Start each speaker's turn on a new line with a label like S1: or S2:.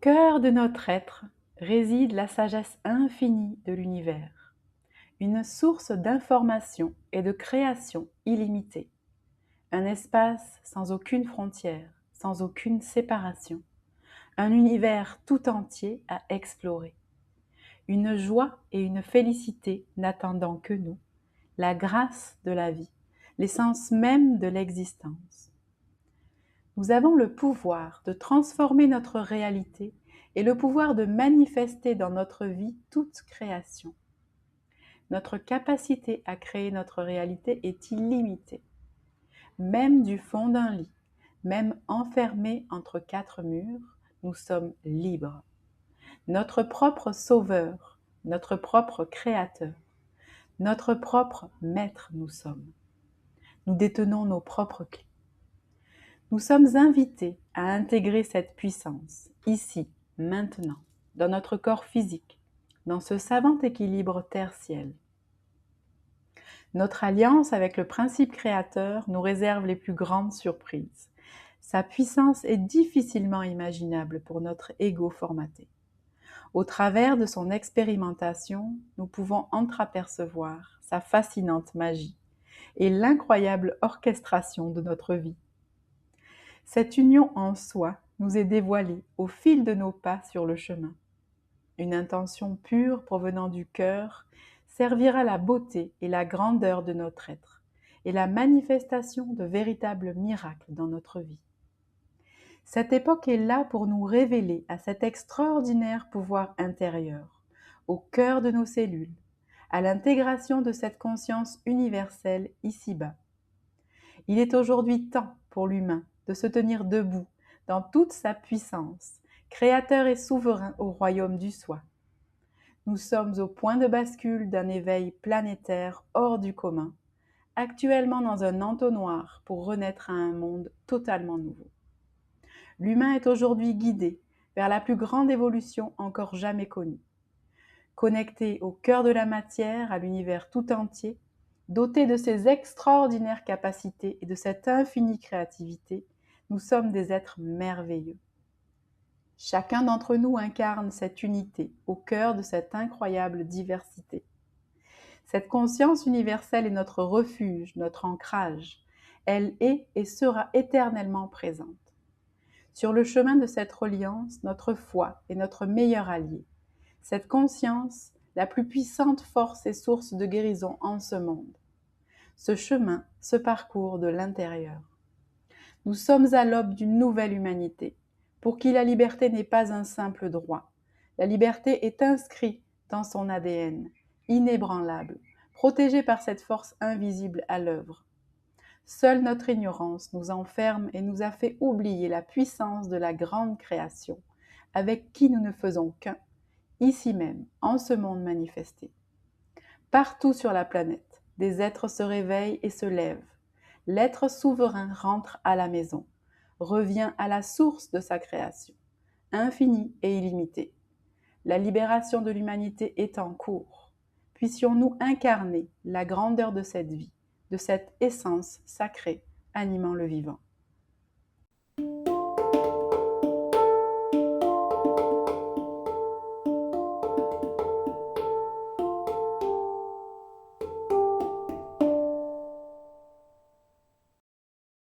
S1: cœur de notre être réside la sagesse infinie de l'univers, une source d'information et de création illimitée, un espace sans aucune frontière, sans aucune séparation, un univers tout entier à explorer, une joie et une félicité n'attendant que nous, la grâce de la vie, l'essence même de l'existence. Nous avons le pouvoir de transformer notre réalité et le pouvoir de manifester dans notre vie toute création. Notre capacité à créer notre réalité est illimitée. Même du fond d'un lit, même enfermés entre quatre murs, nous sommes libres. Notre propre sauveur, notre propre créateur, notre propre maître nous sommes. Nous détenons nos propres clés. Nous sommes invités à intégrer cette puissance, ici, maintenant, dans notre corps physique, dans ce savant équilibre terre-ciel. Notre alliance avec le principe créateur nous réserve les plus grandes surprises. Sa puissance est difficilement imaginable pour notre ego formaté. Au travers de son expérimentation, nous pouvons entreapercevoir sa fascinante magie et l'incroyable orchestration de notre vie. Cette union en soi nous est dévoilée au fil de nos pas sur le chemin. Une intention pure provenant du cœur servira la beauté et la grandeur de notre être et la manifestation de véritables miracles dans notre vie. Cette époque est là pour nous révéler à cet extraordinaire pouvoir intérieur, au cœur de nos cellules, à l'intégration de cette conscience universelle ici-bas. Il est aujourd'hui temps pour l'humain de se tenir debout dans toute sa puissance, créateur et souverain au royaume du soi. Nous sommes au point de bascule d'un éveil planétaire hors du commun, actuellement dans un entonnoir pour renaître à un monde totalement nouveau. L'humain est aujourd'hui guidé vers la plus grande évolution encore jamais connue. Connecté au cœur de la matière, à l'univers tout entier, doté de ces extraordinaires capacités et de cette infinie créativité, nous sommes des êtres merveilleux. Chacun d'entre nous incarne cette unité au cœur de cette incroyable diversité. Cette conscience universelle est notre refuge, notre ancrage. Elle est et sera éternellement présente. Sur le chemin de cette reliance, notre foi est notre meilleur allié. Cette conscience, la plus puissante force et source de guérison en ce monde. Ce chemin se parcourt de l'intérieur. Nous sommes à l'aube d'une nouvelle humanité, pour qui la liberté n'est pas un simple droit. La liberté est inscrite dans son ADN, inébranlable, protégée par cette force invisible à l'œuvre. Seule notre ignorance nous enferme et nous a fait oublier la puissance de la grande création, avec qui nous ne faisons qu'un, ici même, en ce monde manifesté. Partout sur la planète, des êtres se réveillent et se lèvent. L'être souverain rentre à la maison, revient à la source de sa création, infinie et illimitée. La libération de l'humanité est en cours. Puissions-nous incarner la grandeur de cette vie, de cette essence sacrée animant le vivant.